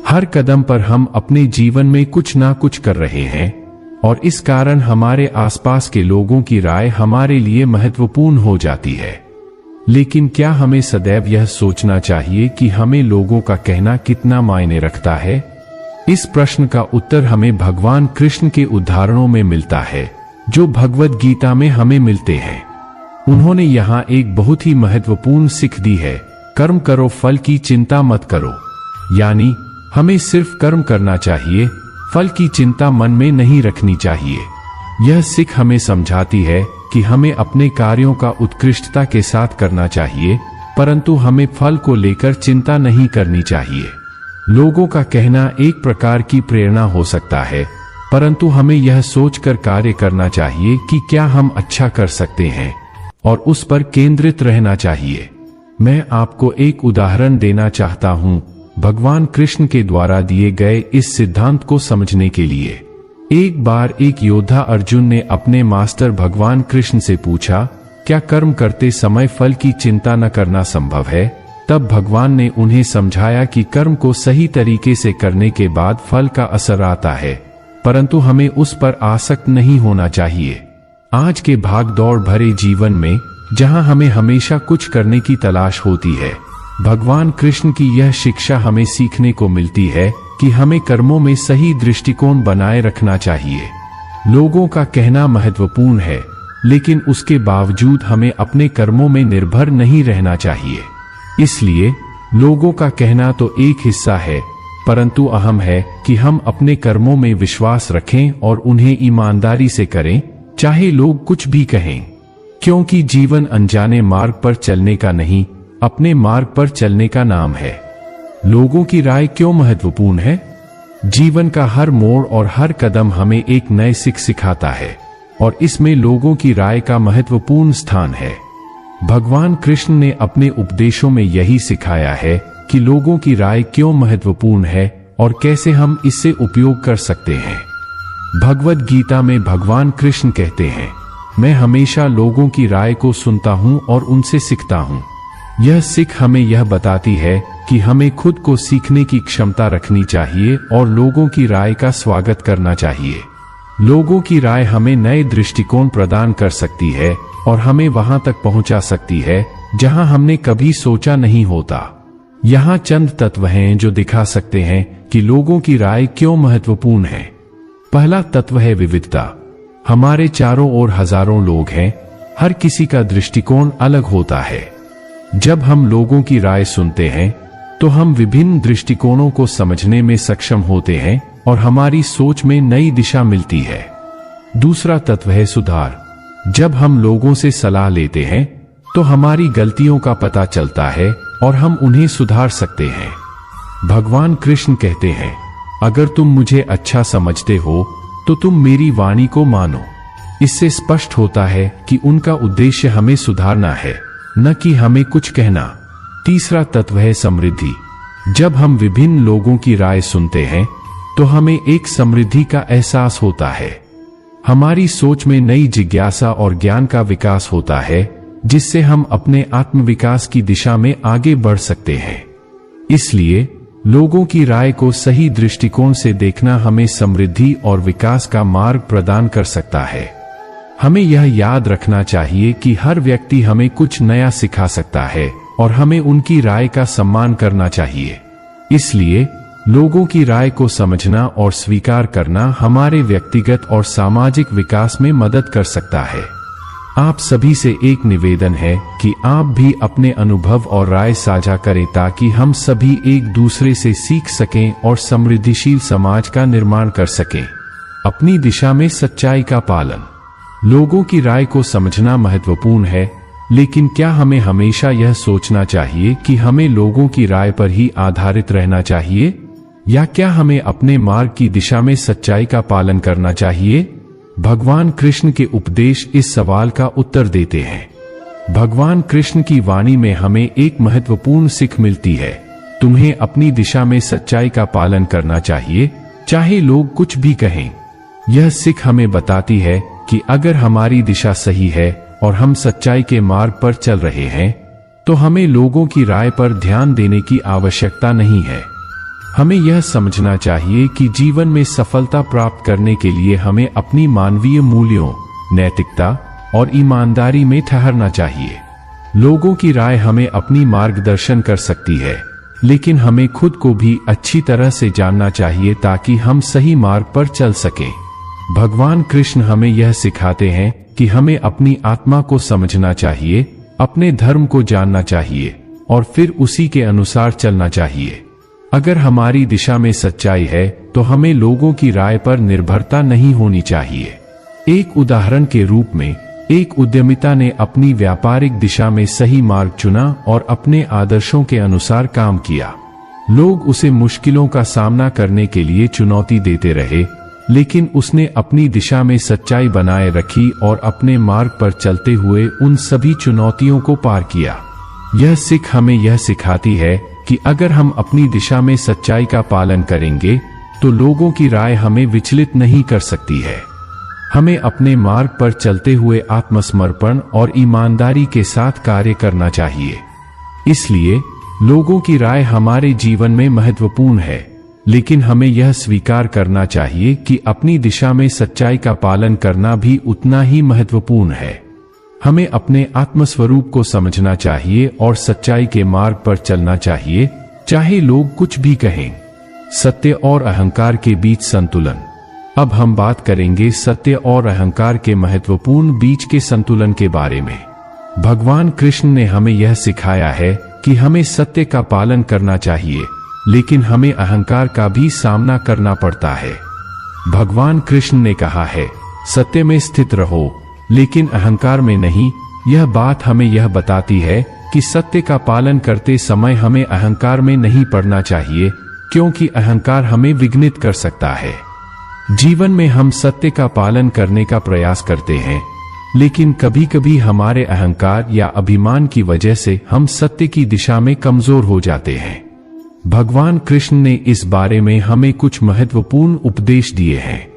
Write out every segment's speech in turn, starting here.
हर कदम पर हम अपने जीवन में कुछ ना कुछ कर रहे हैं और इस कारण हमारे आसपास के लोगों की राय हमारे लिए महत्वपूर्ण हो जाती है। लेकिन क्या हमें सदैव यह सोचना चाहिए कि हमें लोगों का कहना कितना मायने रखता है? इस प्रश्न का उत्तर हमें भगवान कृष्ण के उदाहरणों में मिलता है जो भगवद गीता में हमें मिलते हैं। उन्होंने यहाँ एक बहुत ही महत्वपूर्ण सीख दी है, कर्म करो, फल की चिंता मत करो। यानी हमें सिर्फ कर्म करना चाहिए, फल की चिंता मन में नहीं रखनी चाहिए। यह सीख हमें समझाती है कि हमें अपने कार्यों का उत्कृष्टता के साथ करना चाहिए, परंतु हमें फल को लेकर चिंता नहीं करनी चाहिए। लोगों का कहना एक प्रकार की प्रेरणा हो सकता है, परंतु हमें यह सोचकर कार्य करना चाहिए कि क्या हम अच्छा कर सकते हैं और उस पर केंद्रित रहना चाहिए। मैं आपको एक उदाहरण देना चाहता हूं भगवान कृष्ण के द्वारा दिए गए इस सिद्धांत को समझने के लिए। एक बार एक योद्धा अर्जुन ने अपने मास्टर भगवान कृष्ण से पूछा, क्या कर्म करते समय फल की चिंता न करना संभव है? तब भगवान ने उन्हें समझाया कि कर्म को सही तरीके से करने के बाद फल का असर आता है, परंतु हमें उस पर आसक्त नहीं होना चाहिए। आज के भाग दौड़ भरे जीवन में जहां हमें हमेशा कुछ करने की तलाश होती है, भगवान कृष्ण की यह शिक्षा हमें सीखने को मिलती है कि हमें कर्मों में सही दृष्टिकोण बनाए रखना चाहिए। लोगों का कहना महत्वपूर्ण है, लेकिन उसके बावजूद हमें अपने कर्मों में निर्भर नहीं रहना चाहिए। इसलिए लोगों का कहना तो एक हिस्सा है, परंतु अहम है कि हम अपने कर्मों में विश्वास रखें और उन्हें ईमानदारी से करें, चाहे लोग कुछ भी कहें। क्योंकि जीवन अनजाने मार्ग पर चलने का नहीं, अपने मार्ग पर चलने का नाम है। लोगों की राय क्यों महत्वपूर्ण है? जीवन का हर मोड़ और हर कदम हमें एक नए सीख सिखाता है और इसमें लोगों की राय का महत्वपूर्ण स्थान है। भगवान कृष्ण ने अपने उपदेशों में यही सिखाया है कि लोगों की राय क्यों महत्वपूर्ण है और कैसे हम इससे उपयोग कर सकते हैं। भगवद गीता में भगवान कृष्ण कहते हैं, मैं हमेशा लोगों की राय को सुनता हूं और उनसे सीखता हूं। यह सीख हमें यह बताती है कि हमें खुद को सीखने की क्षमता रखनी चाहिए और लोगों की राय का स्वागत करना चाहिए। लोगों की राय हमें नए दृष्टिकोण प्रदान कर सकती है और हमें वहां तक पहुंचा सकती है जहां हमने कभी सोचा नहीं होता। यहाँ चंद तत्व हैं जो दिखा सकते हैं कि लोगों की राय क्यों महत्वपूर्ण है। पहला तत्व है विविधता। हमारे चारों ओर हजारों लोग हैं, हर किसी का दृष्टिकोण अलग होता है। जब हम लोगों की राय सुनते हैं तो हम विभिन्न दृष्टिकोणों को समझने में सक्षम होते हैं और हमारी सोच में नई दिशा मिलती है। दूसरा तत्व है सुधार। जब हम लोगों से सलाह लेते हैं तो हमारी गलतियों का पता चलता है और हम उन्हें सुधार सकते हैं। भगवान कृष्ण कहते हैं, अगर तुम मुझे अच्छा समझते हो तो तुम मेरी वाणी को मानो। इससे स्पष्ट होता है कि उनका उद्देश्य हमें सुधारना है, न कि हमें कुछ कहना। तीसरा तत्व है समृद्धि। जब हम विभिन्न लोगों की राय सुनते हैं तो हमें एक समृद्धि का एहसास होता है। हमारी सोच में नई जिज्ञासा और ज्ञान का विकास होता है, जिससे हम अपने आत्मविकास की दिशा में आगे बढ़ सकते हैं। इसलिए लोगों की राय को सही दृष्टिकोण से देखना हमें समृद्धि और विकास का मार्ग प्रदान कर सकता है। हमें यह याद रखना चाहिए कि हर व्यक्ति हमें कुछ नया सिखा सकता है और हमें उनकी राय का सम्मान करना चाहिए। इसलिए लोगों की राय को समझना और स्वीकार करना हमारे व्यक्तिगत और सामाजिक विकास में मदद कर सकता है। आप सभी से एक निवेदन है कि आप भी अपने अनुभव और राय साझा करें ताकि हम सभी एक दूसरे से सीख सकें और समृद्धिशील समाज का निर्माण कर सकें। अपनी दिशा में सच्चाई का पालन। लोगों की राय को समझना महत्वपूर्ण है, लेकिन क्या हमें हमेशा यह सोचना चाहिए कि हमें लोगों की राय पर ही आधारित रहना चाहिए, या क्या हमें अपने मार्ग की दिशा में सच्चाई का पालन करना चाहिए? भगवान कृष्ण के उपदेश इस सवाल का उत्तर देते हैं। भगवान कृष्ण की वाणी में हमें एक महत्वपूर्ण सीख मिलती है, तुम्हें अपनी दिशा में सच्चाई का पालन करना चाहिए, चाहे लोग कुछ भी कहें। यह सीख हमें बताती है कि अगर हमारी दिशा सही है और हम सच्चाई के मार्ग पर चल रहे हैं, तो हमें लोगों की राय पर ध्यान देने की आवश्यकता नहीं है। हमें यह समझना चाहिए कि जीवन में सफलता प्राप्त करने के लिए हमें अपनी मानवीय मूल्यों, नैतिकता और ईमानदारी में ठहरना चाहिए। लोगों की राय हमें अपनी मार्गदर्शन कर सकती है, लेकिन हमें खुद को भी अच्छी तरह से जानना चाहिए ताकि हम सही मार्ग पर चल सकें। भगवान कृष्ण हमें यह सिखाते हैं कि हमें अपनी आत्मा को समझना चाहिए, अपने धर्म को जानना चाहिए और फिर उसी के अनुसार चलना चाहिए। अगर हमारी दिशा में सच्चाई है तो हमें लोगों की राय पर निर्भरता नहीं होनी चाहिए। एक उदाहरण के रूप में, एक उद्यमिता ने अपनी व्यापारिक दिशा में सही मार्ग चुना और अपने आदर्शों के अनुसार काम किया। लोग उसे मुश्किलों का सामना करने के लिए चुनौती देते रहे, लेकिन उसने अपनी दिशा में सच्चाई बनाए रखी और अपने मार्ग पर चलते हुए उन सभी चुनौतियों को पार किया। यह सीख हमें यह सिखाती है कि अगर हम अपनी दिशा में सच्चाई का पालन करेंगे तो लोगों की राय हमें विचलित नहीं कर सकती है। हमें अपने मार्ग पर चलते हुए आत्मसमर्पण और ईमानदारी के साथ कार्य करना चाहिए। इसलिए लोगों की राय हमारे जीवन में महत्वपूर्ण है, लेकिन हमें यह स्वीकार करना चाहिए कि अपनी दिशा में सच्चाई का पालन करना भी उतना ही महत्वपूर्ण है। हमें अपने आत्मस्वरूप को समझना चाहिए और सच्चाई के मार्ग पर चलना चाहिए, चाहे लोग कुछ भी कहें। सत्य और अहंकार के बीच संतुलन। अब हम बात करेंगे सत्य और अहंकार के महत्वपूर्ण बीच के संतुलन के बारे में। भगवान कृष्ण ने हमें यह सिखाया है कि हमें सत्य का पालन करना चाहिए, लेकिन हमें अहंकार का भी सामना करना पड़ता है। भगवान कृष्ण ने कहा है, सत्य में स्थित रहो लेकिन अहंकार में नहीं। यह बात हमें यह बताती है कि सत्य का पालन करते समय हमें अहंकार में नहीं पड़ना चाहिए, क्योंकि अहंकार हमें विघ्नित कर सकता है। जीवन में हम सत्य का पालन करने का प्रयास करते हैं, लेकिन कभी कभी हमारे अहंकार या अभिमान की वजह से हम सत्य की दिशा में कमजोर हो जाते हैं। भगवान कृष्ण ने इस बारे में हमें कुछ महत्वपूर्ण उपदेश दिए हैं।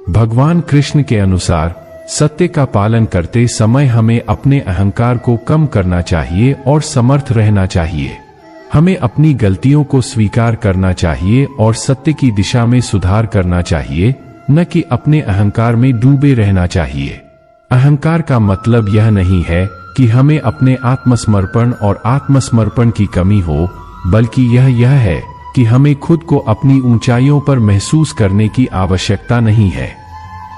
भगवान कृष्ण के अनुसार सत्य का पालन करते समय हमें अपने अहंकार को कम करना चाहिए और समर्थ रहना चाहिए। हमें अपनी गलतियों को स्वीकार करना चाहिए और सत्य की दिशा में सुधार करना चाहिए, न कि अपने अहंकार में डूबे रहना चाहिए। अहंकार का मतलब यह नहीं है कि हमें अपने आत्मसमर्पण और आत्मसमर्पण की कमी हो, बल्कि यह है कि हमें खुद को अपनी ऊंचाइयों पर महसूस करने की आवश्यकता नहीं है।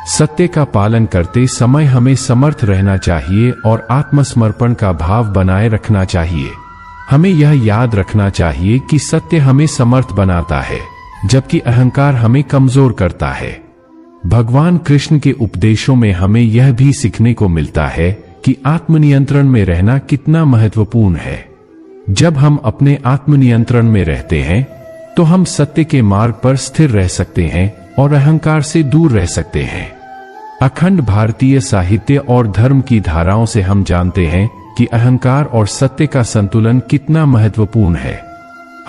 सत्य का पालन करते समय हमें समर्थ रहना चाहिए और आत्मसमर्पण का भाव बनाए रखना चाहिए। हमें यह याद रखना चाहिए कि सत्य हमें समर्थ बनाता है, जबकि अहंकार हमें कमजोर करता है। भगवान कृष्ण के उपदेशों में हमें यह भी सीखने को मिलता है कि आत्मनियंत्रण में रहना कितना महत्वपूर्ण है। जब हम अपने आत्मनियंत्रण में रहते हैं तो हम सत्य के मार्ग पर स्थिर रह सकते हैं और अहंकार से दूर रह सकते हैं। अखंड भारतीय साहित्य और धर्म की धाराओं से हम जानते हैं कि अहंकार और सत्य का संतुलन कितना महत्वपूर्ण है।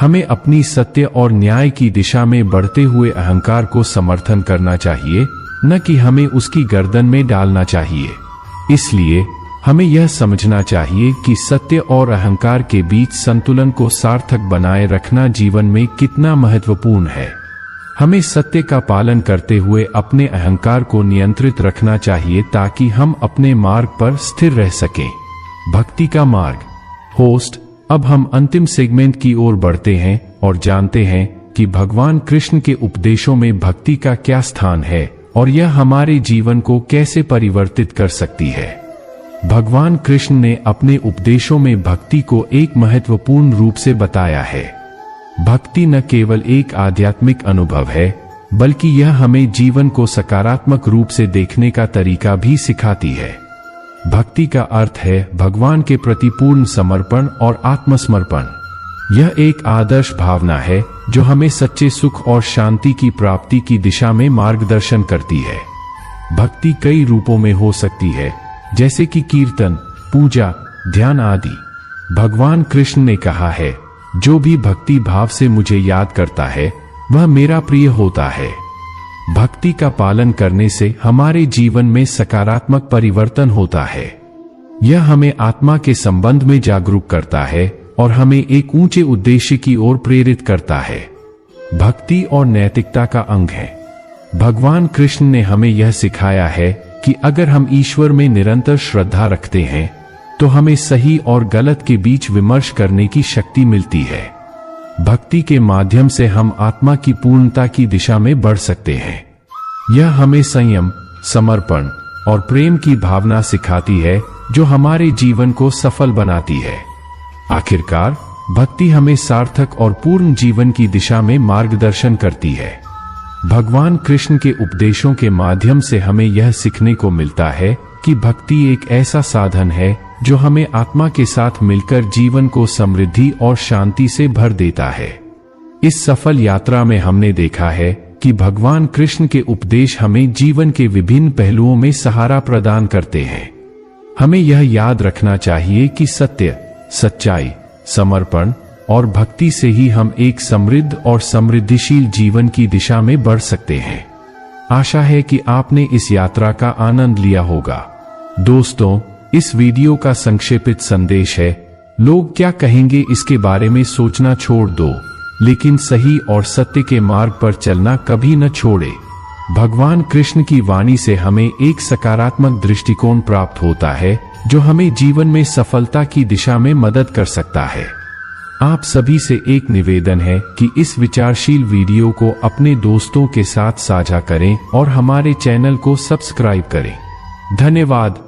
हमें अपनी सत्य और न्याय की दिशा में बढ़ते हुए अहंकार को समर्थन करना चाहिए, न कि हमें उसकी गर्दन में डालना चाहिए। इसलिए हमें यह समझना चाहिए कि सत्य और अहंकार के बीच संतुलन को सार्थक बनाए रखना जीवन में कितना महत्वपूर्ण है। हमें सत्य का पालन करते हुए अपने अहंकार को नियंत्रित रखना चाहिए ताकि हम अपने मार्ग पर स्थिर रह सकें। भक्ति का मार्ग। होस्ट, अब हम अंतिम सेगमेंट की ओर बढ़ते हैं और जानते हैं कि भगवान कृष्ण के उपदेशों में भक्ति का क्या स्थान है और यह हमारे जीवन को कैसे परिवर्तित कर सकती है। भगवान कृष्ण ने अपने उपदेशों में भक्ति को एक महत्वपूर्ण रूप से बताया है। भक्ति न केवल एक आध्यात्मिक अनुभव है, बल्कि यह हमें जीवन को सकारात्मक रूप से देखने का तरीका भी सिखाती है। भक्ति का अर्थ है भगवान के प्रति पूर्ण समर्पण और आत्मसमर्पण। यह एक आदर्श भावना है जो हमें सच्चे सुख और शांति की प्राप्ति की दिशा में मार्गदर्शन करती है। भक्ति कई रूपों में हो सकती है, जैसे कि कीर्तन, पूजा, ध्यान आदि। भगवान कृष्ण ने कहा है, जो भी भक्ति भाव से मुझे याद करता है वह मेरा प्रिय होता है। भक्ति का पालन करने से हमारे जीवन में सकारात्मक परिवर्तन होता है। यह हमें आत्मा के संबंध में जागरूक करता है और हमें एक ऊंचे उद्देश्य की ओर प्रेरित करता है। भक्ति और नैतिकता का अंग है। भगवान कृष्ण ने हमें यह सिखाया है कि अगर हम ईश्वर में निरंतर श्रद्धा रखते हैं तो हमें सही और गलत के बीच विमर्श करने की शक्ति मिलती है। भक्ति के माध्यम से हम आत्मा की पूर्णता की दिशा में बढ़ सकते हैं। यह हमें संयम, समर्पण और प्रेम की भावना सिखाती है जो हमारे जीवन को सफल बनाती है। आखिरकार भक्ति हमें सार्थक और पूर्ण जीवन की दिशा में मार्गदर्शन करती है। भगवान कृष्ण के उपदेशों के माध्यम से हमें यह सीखने को मिलता है कि भक्ति एक ऐसा साधन है जो हमें आत्मा के साथ मिलकर जीवन को समृद्धि और शांति से भर देता है। इस सफल यात्रा में हमने देखा है कि भगवान कृष्ण के उपदेश हमें जीवन के विभिन्न पहलुओं में सहारा प्रदान करते हैं। हमें यह याद रखना चाहिए कि सत्य, सच्चाई, समर्पण और भक्ति से ही हम एक समृद्ध और समृद्धिशील जीवन की दिशा में बढ़ सकते हैं। आशा है कि आपने इस यात्रा का आनंद लिया होगा। दोस्तों, इस वीडियो का संक्षेपित संदेश है, लोग क्या कहेंगे इसके बारे में सोचना छोड़ दो, लेकिन सही और सत्य के मार्ग पर चलना कभी न छोड़े। भगवान कृष्ण की वाणी से हमें एक सकारात्मक दृष्टिकोण प्राप्त होता है जो हमें जीवन में सफलता की दिशा में मदद कर सकता है। आप सभी से एक निवेदन है कि इस विचारशील वीडियो को अपने दोस्तों के साथ साझा करें और हमारे चैनल को सब्सक्राइब करें। धन्यवाद।